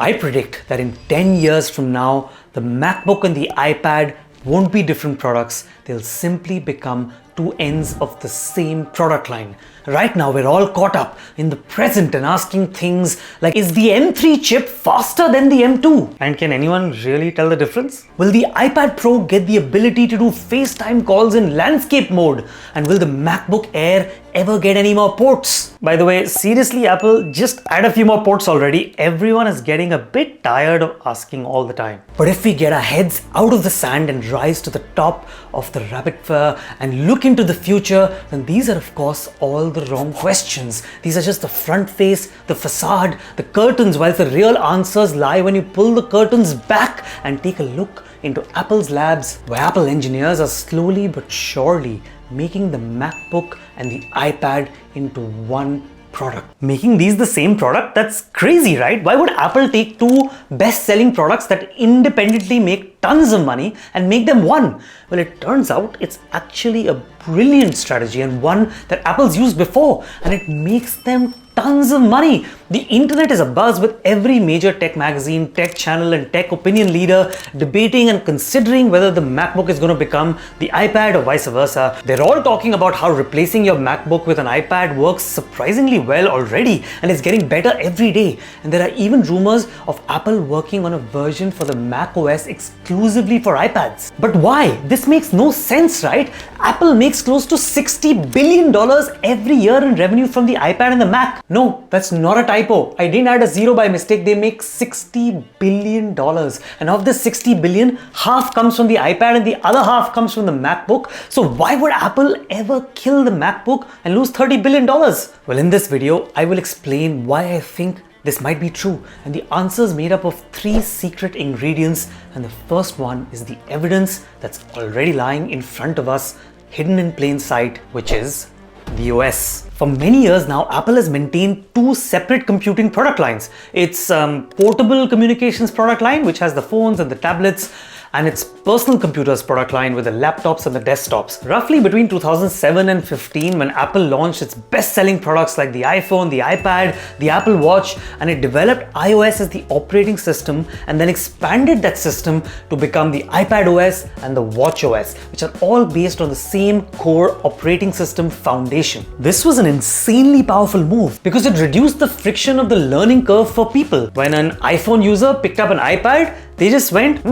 I predict that in 10 years from now, the MacBook and the iPad won't be different products. They'll simply become two ends of the same product line. Right now, we're all caught up in the present and asking things like, is the M3 chip faster than the M2? And can anyone really tell the difference? Will the iPad Pro get the ability to do FaceTime calls in landscape mode? And will the MacBook Air ever get any more ports? By the way, seriously, Apple, just add a few more ports already. Everyone is getting a bit tired of asking all the time. But if we get our heads out of the sand and rise to the top of the rabbit fur and look into the future, then these are of course all the wrong questions. These are just the front face, the facade, the curtains, whilst the real answers lie when you pull the curtains back and take a look into Apple's labs, where Apple engineers are slowly but surely making the MacBook and the iPad into one product. Making these the same product? That's crazy, right? Why would Apple take two best-selling products that independently make tons of money and make them one? Well, it turns out it's actually a brilliant strategy and one that Apple's used before, and it makes them tons of money. The internet is abuzz with every major tech magazine, tech channel, and tech opinion leader debating and considering whether the MacBook is going to become the iPad or vice versa. They're all talking about how replacing your MacBook with an iPad works surprisingly well already, and it's getting better every day. And there are even rumors of Apple working on a version for the Mac OS exclusively for iPads. But why? This makes no sense, right? Apple makes close to $60 billion every year in revenue from the iPad and the Mac. No, that's not a typo. I didn't add a zero by mistake. They make $60 billion. And of this $60 billion, half comes from the iPad and the other half comes from the MacBook. So why would Apple ever kill the MacBook and lose $30 billion? Well, in this video, I will explain why I think this might be true. And the answer is made up of three secret ingredients. And the first one is the evidence that's already lying in front of us, hidden in plain sight, which is the OS. For many years now, Apple has maintained two separate computing product lines. Its portable communications product line, which has the phones and the tablets, and its personal computers product line with the laptops and the desktops. Roughly between 2007 and 15, when Apple launched its best-selling products like the iPhone, the iPad, the Apple Watch, and it developed iOS as the operating system and then expanded that system to become the iPad OS and the Watch OS, which are all based on the same core operating system foundation. This was an insanely powerful move because it reduced the friction of the learning curve for people. When an iPhone user picked up an iPad, they just went,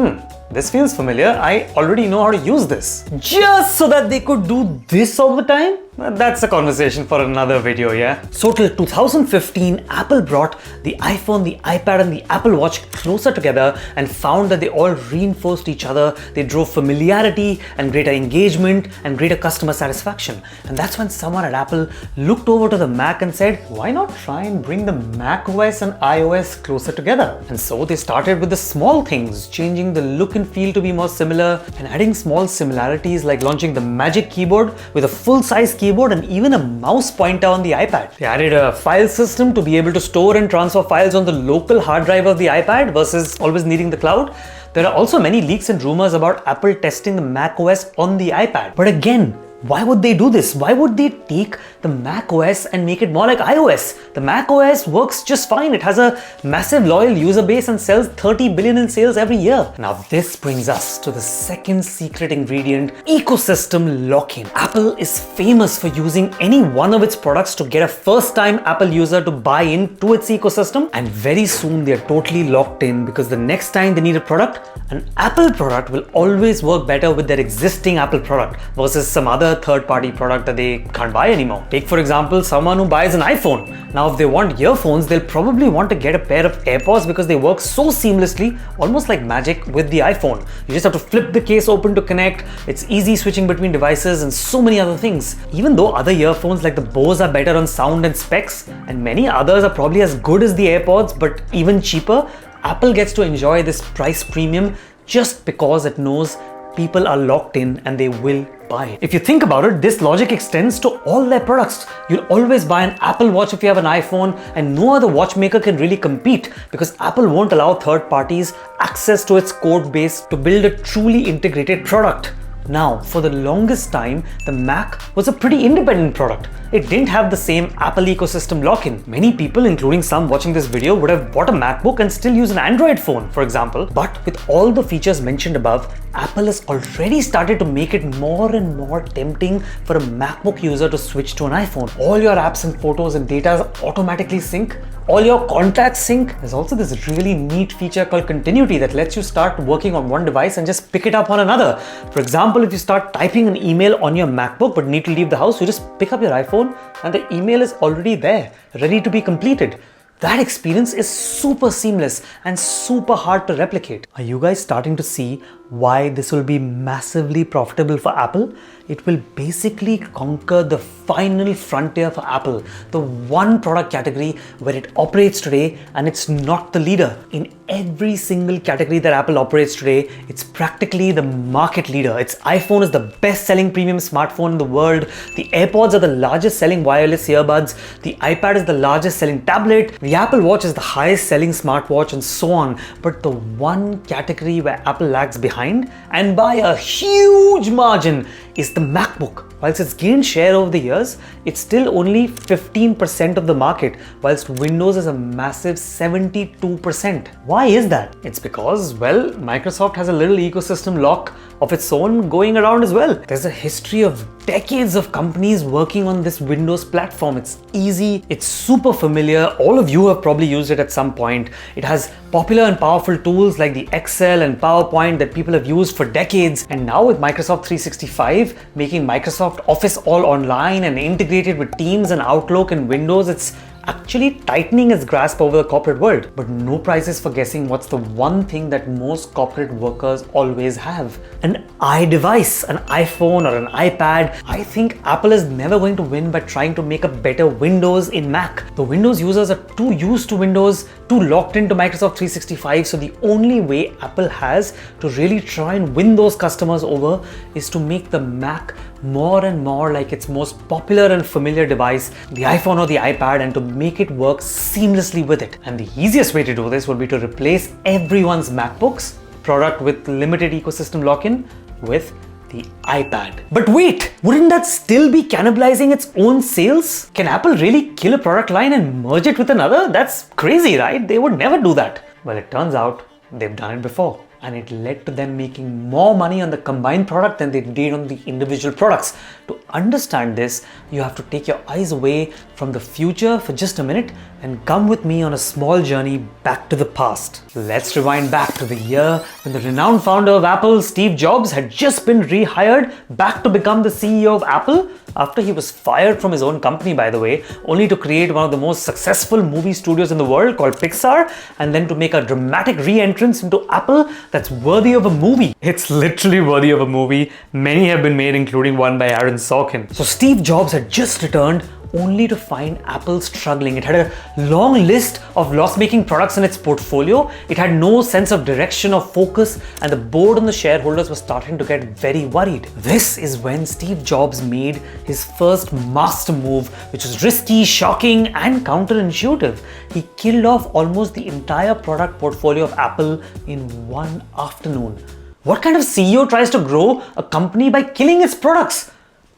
this feels familiar, I already know how to use this. Just so that they could do this all the time? That's a conversation for another video, yeah? So till 2015, Apple brought the iPhone, the iPad, and the Apple Watch closer together and found that they all reinforced each other. They drove familiarity and greater engagement and greater customer satisfaction. And that's when someone at Apple looked over to the Mac and said, why not try and bring the Mac OS and iOS closer together? And so they started with the small things, changing the look and feel to be more similar and adding small similarities like launching the Magic Keyboard with a full-size keyboard and even a mouse pointer on the iPad. They added a file system to be able to store and transfer files on the local hard drive of the iPad versus always needing the cloud. There are also many leaks and rumors about Apple testing the Mac OS on the iPad. But again, why would they do this? Why would they take the Mac OS and make it more like iOS? The Mac OS works just fine. It has a massive loyal user base and sells 30 billion in sales every year. Now this brings us to the second secret ingredient, ecosystem lock-in. Apple is famous for using any one of its products to get a first-time Apple user to buy into its ecosystem, and very soon they're totally locked in because the next time they need a product, an Apple product will always work better with their existing Apple product versus some other third-party product that they can't buy anymore. Take for example someone who buys an iPhone. Now if they want earphones, they'll probably want to get a pair of AirPods because they work so seamlessly, almost like magic with the iPhone. You just have to flip the case open to connect. It's easy switching between devices and so many other things. Even though other earphones like the Bose are better on sound and specs, and many others are probably as good as the AirPods but even cheaper, Apple gets to enjoy this price premium just because it knows people are locked in and they will buy it. If you think about it, this logic extends to all their products. You'll always buy an Apple Watch if you have an iPhone, and no other watchmaker can really compete because Apple won't allow third parties access to its code base to build a truly integrated product. Now, for the longest time, the Mac was a pretty independent product. It didn't have the same Apple ecosystem lock-in. Many people, including some watching this video, would have bought a MacBook and still use an Android phone, for example. But with all the features mentioned above, Apple has already started to make it more and more tempting for a MacBook user to switch to an iPhone. All your apps and photos and data automatically sync. All your contacts sync. There's also this really neat feature called continuity that lets you start working on one device and just pick it up on another. For example, if you start typing an email on your MacBook but need to leave the house, you just pick up your iPhone and the email is already there, ready to be completed. That experience is super seamless and super hard to replicate. Are you guys starting to see why this will be massively profitable for Apple? It will basically conquer the final frontier for Apple, the one product category where it operates today and it's not the leader. In every single category that Apple operates today, it's practically the market leader. Its iPhone is the best-selling premium smartphone in the world. The AirPods are the largest-selling wireless earbuds. The iPad is the largest-selling tablet. The Apple Watch is the highest-selling smartwatch, and so on. But the one category where Apple lags behind, and by a huge margin, is the MacBook. Whilst it's gained share over the years, it's still only 15% of the market, whilst Windows is a massive 72%. Why is that? It's because, well, Microsoft has a little ecosystem lock of its own going around as well. There's a history of decades of companies working on this Windows platform. It's easy, it's super familiar. All of you have probably used it at some point. It has popular and powerful tools like the Excel and PowerPoint that people have used for decades. And now with Microsoft 365 making Microsoft Office all online and integrated with Teams and Outlook and Windows, it's actually tightening its grasp over the corporate world. But no prizes for guessing what's the one thing that most corporate workers always have. An iDevice, an iPhone or an iPad. I think Apple is never going to win by trying to make a better Windows in Mac. The Windows users are too used to Windows, too locked into Microsoft 365, so the only way Apple has to really try and win those customers over is to make the Mac more and more like its most popular and familiar device, the iPhone or the iPad, and to make it work seamlessly with it. And the easiest way to do this would be to replace everyone's MacBooks, product with limited ecosystem lock-in, with the iPad. But wait, wouldn't that still be cannibalizing its own sales? Can Apple really kill a product line and merge it with another? That's crazy, right? They would never do that. Well, it turns out they've done it before. And it led to them making more money on the combined product than they did on the individual products. To understand this, you have to take your eyes away from the future for just a minute and come with me on a small journey back to the past. Let's rewind back to the year when the renowned founder of Apple, Steve Jobs, had just been rehired back to become the CEO of Apple after he was fired from his own company, by the way, only to create one of the most successful movie studios in the world called Pixar, and then to make a dramatic re-entrance into Apple that's worthy of a movie. It's literally worthy of a movie. Many have been made, including one by Aaron Sorkin. So Steve Jobs had just returned only to find Apple struggling. It had a long list of loss-making products in its portfolio. It had no sense of direction or focus, and the board and the shareholders were starting to get very worried. This is when Steve Jobs made his first master move, which was risky, shocking, and counterintuitive. He killed off almost the entire product portfolio of Apple in one afternoon. What kind of CEO tries to grow a company by killing its products?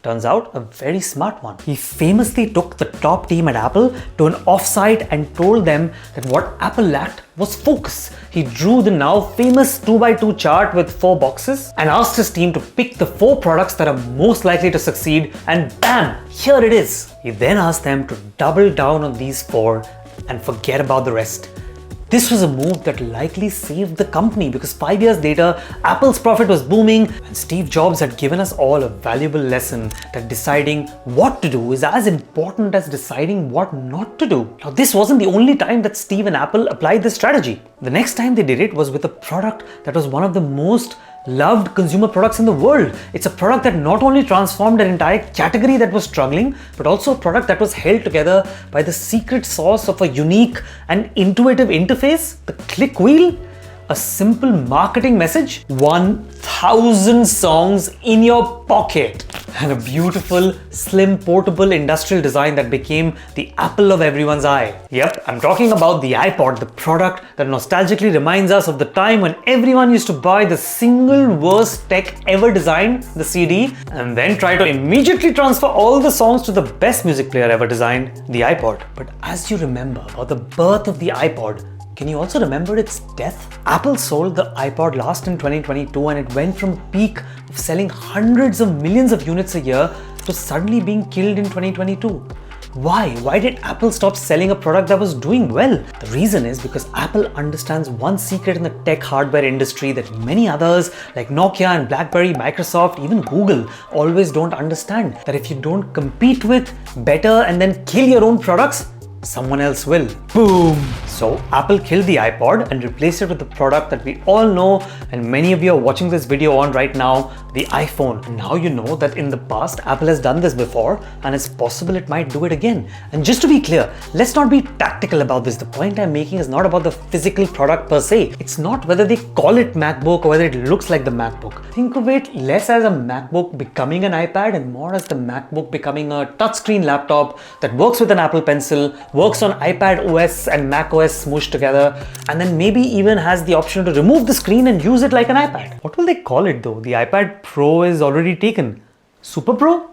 Turns out, a very smart one. He famously took the top team at Apple to an offsite and told them that what Apple lacked was focus. He drew the now famous 2x2 chart with 4 boxes and asked his team to pick the 4 products that are most likely to succeed, and bam, here it is. He then asked them to double down on these 4 and forget about the rest. This was a move that likely saved the company because 5 years later, Apple's profit was booming, and Steve Jobs had given us all a valuable lesson that deciding what to do is as important as deciding what not to do. Now, this wasn't the only time that Steve and Apple applied this strategy. The next time they did it was with a product that was one of the most loved consumer products in the world. It's a product that not only transformed an entire category that was struggling, but also a product that was held together by the secret sauce of a unique and intuitive interface, the click wheel. A simple marketing message? 1,000 songs in your pocket. And a beautiful, slim, portable industrial design that became the apple of everyone's eye. Yep, I'm talking about the iPod, the product that nostalgically reminds us of the time when everyone used to buy the single worst tech ever designed, the CD, and then try to immediately transfer all the songs to the best music player ever designed, the iPod. But as you remember about the birth of the iPod, can you also remember its death? Apple sold the iPod last in 2022 and it went from a peak of selling hundreds of millions of units a year to suddenly being killed in 2022. Why? Why did Apple stop selling a product that was doing well? The reason is because Apple understands one secret in the tech hardware industry that many others like Nokia and BlackBerry, Microsoft, even Google always don't understand. That if you don't compete with, better and then kill your own products, someone else will. Boom! So Apple killed the iPod and replaced it with the product that we all know and many of you are watching this video on right now, the iPhone. And now you know that in the past Apple has done this before and it's possible it might do it again. And just to be clear, let's not be tactical about this. The point I'm making is not about the physical product per se. It's not whether they call it MacBook or whether it looks like the MacBook. Think of it less as a MacBook becoming an iPad and more as the MacBook becoming a touchscreen laptop that works with an Apple Pencil, works on iPad OS and Mac OS smooshed together, and then maybe even has the option to remove the screen and use it like an iPad. What will they call it though? The iPad Pro is already taken. Super Pro?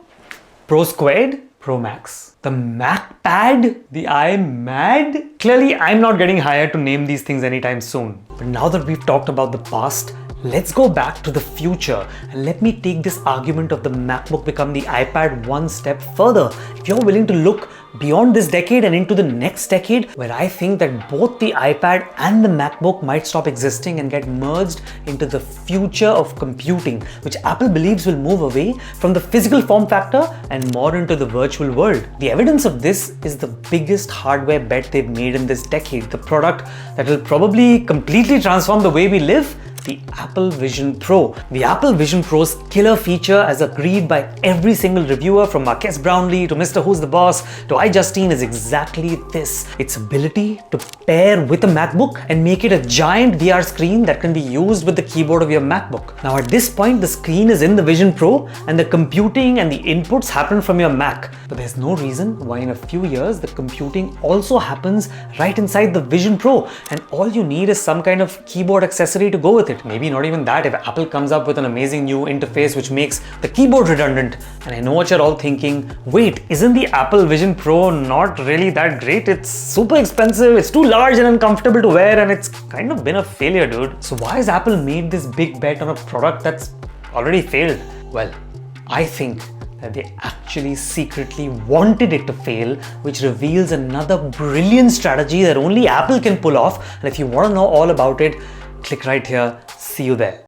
Pro Squared? Pro Max? The MacPad? The iMad? Clearly, I'm not getting hired to name these things anytime soon. But now that we've talked about the past, let's go back to the future and let me take this argument of the MacBook become the iPad one step further. If you're willing to look beyond this decade and into the next decade, where I think that both the iPad and the MacBook might stop existing and get merged into the future of computing, which Apple believes will move away from the physical form factor and more into the virtual world. The evidence of this is the biggest hardware bet they've made in this decade, the product that will probably completely transform the way we live, the Apple Vision Pro. The Apple Vision Pro's killer feature, as agreed by every single reviewer from Marques Brownlee to Mr. Who's the Boss to iJustine, is exactly this. Its ability to pair with a MacBook and make it a giant VR screen that can be used with the keyboard of your MacBook. Now at this point, the screen is in the Vision Pro and the computing and the inputs happen from your Mac. But there's no reason why in a few years the computing also happens right inside the Vision Pro, and all you need is some kind of keyboard accessory to go with it. Maybe not even that if Apple comes up with an amazing new interface which makes the keyboard redundant. And I know what you're all thinking, wait, isn't the Apple Vision Pro not really that great? It's super expensive, it's too large and uncomfortable to wear, and it's kind of been a failure, dude. So why has Apple made this big bet on a product that's already failed? Well, I think that they actually secretly wanted it to fail, which reveals another brilliant strategy that only Apple can pull off. And if you want to know all about it, click right here. See you there.